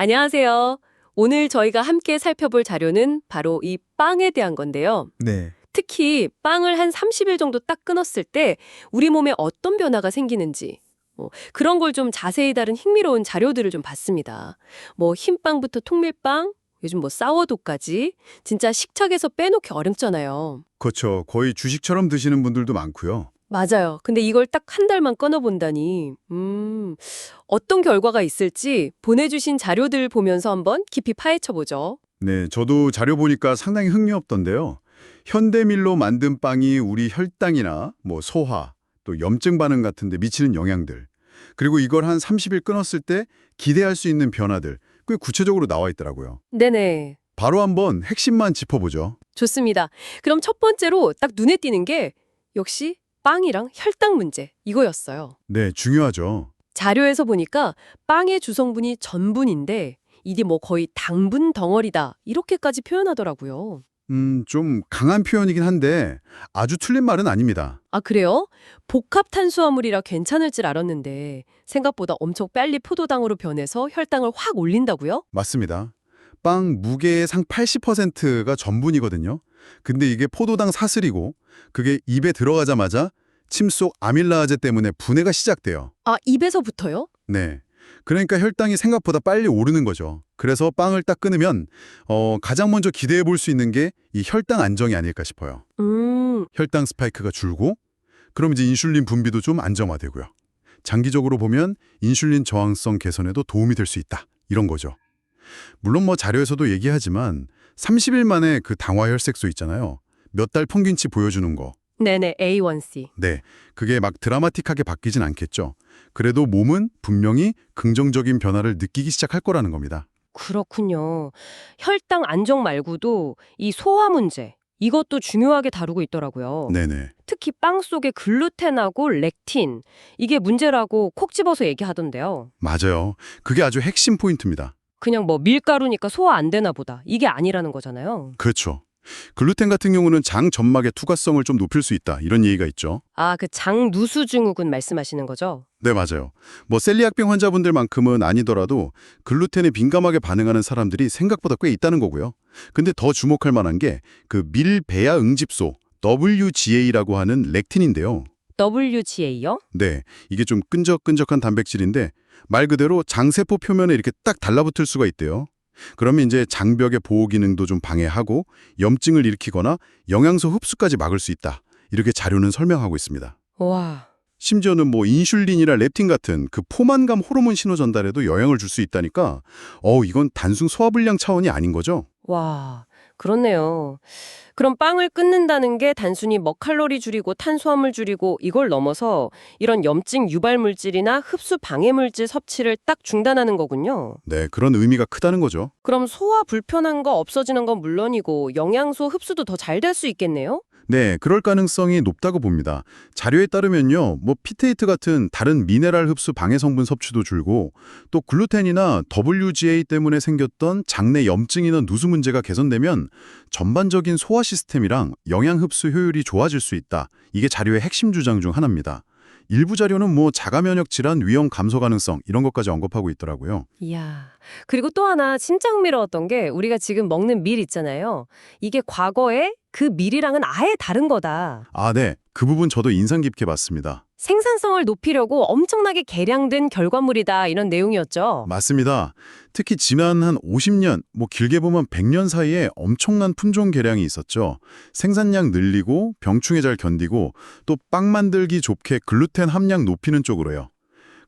안녕하세요. 오늘 저희가 함께 살펴볼 자료는 바로 이 빵에 대한 건데요. 네. 특히 빵을 한 30일 정도 딱 끊었을 때 우리 몸에 어떤 변화가 생기는지 그런 걸 좀 자세히 다룬 흥미로운 자료들을 좀 봤습니다. 흰빵부터 통밀빵, 요즘 사워도까지 진짜 식탁에서 빼놓기 어렵잖아요. 그렇죠. 거의 주식처럼 드시는 분들도 많고요. 맞아요. 근데 이걸 딱 한 달만 끊어본다니, 어떤 결과가 있을지 보내주신 자료들 보면서 한번 깊이 파헤쳐보죠. 네, 저도 자료 보니까 상당히 흥미롭던데요. 현대밀로 만든 빵이 우리 혈당이나 소화, 또 염증 반응 같은 데 미치는 영향들, 그리고 이걸 한 30일 끊었을 때 기대할 수 있는 변화들, 꽤 구체적으로 나와 있더라고요. 네네. 바로 한번 핵심만 짚어보죠. 좋습니다. 그럼 첫 번째로 딱 눈에 띄는 게 역시 빵이랑 혈당 문제 이거였어요. 네, 중요하죠. 자료에서 보니까 빵의 주성분이 전분인데 이게 거의 당분 덩어리다 이렇게까지 표현하더라고요. 좀 강한 표현이긴 한데 아주 틀린 말은 아닙니다. 아, 그래요? 복합 탄수화물이라 괜찮을 줄 알았는데 생각보다 엄청 빨리 포도당으로 변해서 혈당을 확 올린다고요? 맞습니다. 빵 무게의 상 80%가 전분이거든요. 근데 이게 포도당 사슬이고 그게 입에 들어가자마자 침 속 아밀라아제 때문에 분해가 시작돼요. 아, 입에서부터요? 네. 그러니까 혈당이 생각보다 빨리 오르는 거죠. 그래서 빵을 딱 끊으면 가장 먼저 기대해 볼 수 있는 게 이 혈당 안정이 아닐까 싶어요. 혈당 스파이크가 줄고 그럼 이제 인슐린 분비도 좀 안정화되고요. 장기적으로 보면 인슐린 저항성 개선에도 도움이 될 수 있다. 이런 거죠. 물론 자료에서도 얘기하지만 30일 만에 그 당화혈색소 있잖아요. 몇 달 평균치 보여주는 거. 네네, A1C. 네, 그게 막 드라마틱하게 바뀌진 않겠죠. 그래도 몸은 분명히 긍정적인 변화를 느끼기 시작할 거라는 겁니다. 그렇군요. 혈당 안정 말고도 이 소화 문제, 이것도 중요하게 다루고 있더라고요. 네네. 특히 빵 속의 글루텐하고 렉틴, 이게 문제라고 콕 집어서 얘기하던데요. 맞아요. 그게 아주 핵심 포인트입니다. 그냥 밀가루니까 소화 안 되나 보다. 이게 아니라는 거잖아요. 그렇죠. 글루텐 같은 경우는 장 점막의 투과성을 좀 높일 수 있다. 이런 얘기가 있죠. 아, 그 장누수 증후군 말씀하시는 거죠? 네, 맞아요. 셀리악병 환자분들만큼은 아니더라도 글루텐에 민감하게 반응하는 사람들이 생각보다 꽤 있다는 거고요. 근데 더 주목할 만한 게 그 밀배아 응집소, WGA라고 하는 렉틴인데요. WGA요? 네, 이게 좀 끈적끈적한 단백질인데 말 그대로 장세포 표면에 이렇게 딱 달라붙을 수가 있대요. 그러면 이제 장벽의 보호 기능도 좀 방해하고 염증을 일으키거나 영양소 흡수까지 막을 수 있다. 이렇게 자료는 설명하고 있습니다. 와, 심지어는 인슐린이나 렙틴 같은 그 포만감 호르몬 신호 전달에도 영향을 줄 수 있다니까 이건 단순 소화불량 차원이 아닌 거죠? 와, 그렇네요. 그럼 빵을 끊는다는 게 단순히 칼로리 줄이고 탄수화물 줄이고 이걸 넘어서 이런 염증 유발 물질이나 흡수 방해 물질 섭취를 딱 중단하는 거군요. 네, 그런 의미가 크다는 거죠. 그럼 소화 불편한 거 없어지는 건 물론이고 영양소 흡수도 더 잘 될 수 있겠네요? 네, 그럴 가능성이 높다고 봅니다. 자료에 따르면요, 피테이트 같은 다른 미네랄 흡수 방해 성분 섭취도 줄고 또 글루텐이나 WGA 때문에 생겼던 장내 염증이나 누수 문제가 개선되면 전반적인 소화 시스템이랑 영양 흡수 효율이 좋아질 수 있다. 이게 자료의 핵심 주장 중 하나입니다. 일부 자료는 자가 면역 질환 위험 감소 가능성 이런 것까지 언급하고 있더라고요. 이야. 그리고 또 하나 진짜 흥미로웠던 게 우리가 지금 먹는 밀 있잖아요. 이게 과거에 그 밀이랑은 아예 다른 거다. 아, 네. 그 부분 저도 인상 깊게 봤습니다. 생산성을 높이려고 엄청나게 개량된 결과물이다 이런 내용이었죠. 맞습니다. 특히 지난 한 50년, 길게 보면 100년 사이에 엄청난 품종 개량이 있었죠. 생산량 늘리고 병충해 잘 견디고 또 빵 만들기 좋게 글루텐 함량 높이는 쪽으로요.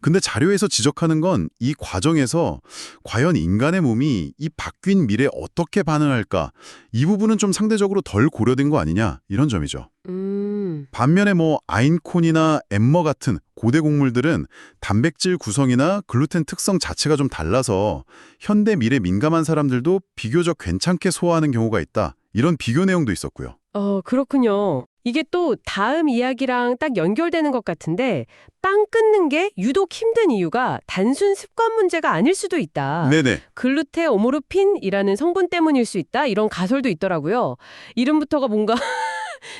근데 자료에서 지적하는 건 이 과정에서 과연 인간의 몸이 이 바뀐 밀에 어떻게 반응할까? 이 부분은 좀 상대적으로 덜 고려된 거 아니냐? 이런 점이죠. 반면에 아인콘이나 엠머 같은 고대 곡물들은 단백질 구성이나 글루텐 특성 자체가 좀 달라서 현대 밀에 민감한 사람들도 비교적 괜찮게 소화하는 경우가 있다. 이런 비교 내용도 있었고요. 그렇군요. 이게 또 다음 이야기랑 딱 연결되는 것 같은데 빵 끊는 게 유독 힘든 이유가 단순 습관 문제가 아닐 수도 있다. 네네. 글루테 오모르핀이라는 성분 때문일 수 있다. 이런 가설도 있더라고요. 이름부터가 뭔가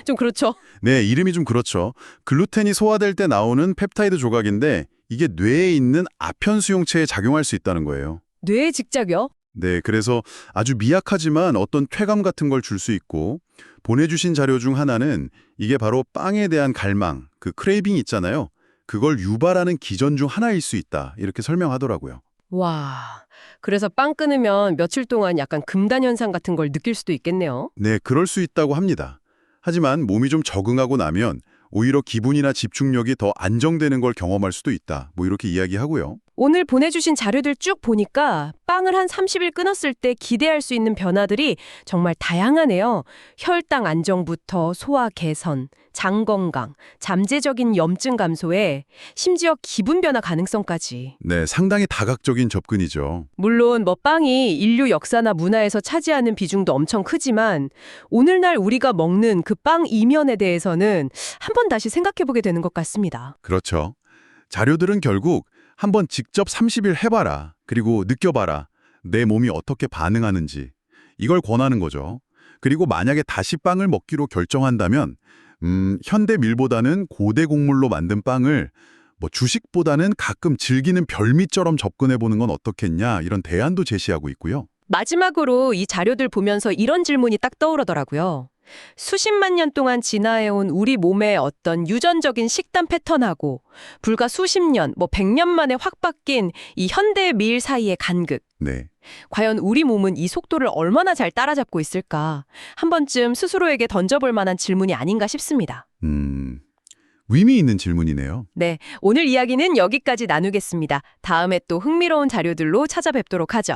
좀 그렇죠. 네, 이름이 좀 그렇죠. 글루텐이 소화될 때 나오는 펩타이드 조각인데 이게 뇌에 있는 아편 수용체에 작용할 수 있다는 거예요. 뇌에 직작이요? 네, 그래서 아주 미약하지만 어떤 쾌감 같은 걸 줄 수 있고 보내주신 자료 중 하나는 이게 바로 빵에 대한 갈망, 그 크레이빙 있잖아요. 그걸 유발하는 기전 중 하나일 수 있다. 이렇게 설명하더라고요. 와, 그래서 빵 끊으면 며칠 동안 약간 금단 현상 같은 걸 느낄 수도 있겠네요. 네, 그럴 수 있다고 합니다. 하지만 몸이 좀 적응하고 나면 오히려 기분이나 집중력이 더 안정되는 걸 경험할 수도 있다. 뭐 이렇게 이야기하고요. 오늘 보내주신 자료들 쭉 보니까 빵을 한 30일 끊었을 때 기대할 수 있는 변화들이 정말 다양하네요. 혈당 안정부터 소화 개선, 장 건강, 잠재적인 염증 감소에 심지어 기분 변화 가능성까지. 네, 상당히 다각적인 접근이죠. 물론 뭐 빵이 인류 역사나 문화에서 차지하는 비중도 엄청 크지만 오늘날 우리가 먹는 그 빵 이면에 대해서는 한번 다시 생각해보게 되는 것 같습니다. 그렇죠. 자료들은 결국 한번 직접 30일 해봐라. 그리고 느껴봐라. 내 몸이 어떻게 반응하는지. 이걸 권하는 거죠. 그리고 만약에 다시 빵을 먹기로 결정한다면 현대 밀보다는 고대 곡물로 만든 빵을 뭐 주식보다는 가끔 즐기는 별미처럼 접근해보는 건 어떻겠냐 이런 대안도 제시하고 있고요. 마지막으로 이 자료들 보면서 이런 질문이 딱 떠오르더라고요. 수십만 년 동안 진화해온 우리 몸의 어떤 유전적인 식단 패턴하고 불과 수십 년, 뭐 100년 만에 확 바뀐 이 현대의 미일 사이의 간극. 네. 과연 우리 몸은 이 속도를 얼마나 잘 따라잡고 있을까? 한 번쯤 스스로에게 던져볼 만한 질문이 아닌가 싶습니다. 의미 있는 질문이네요. 네, 오늘 이야기는 여기까지 나누겠습니다. 다음에 또 흥미로운 자료들로 찾아뵙도록 하죠.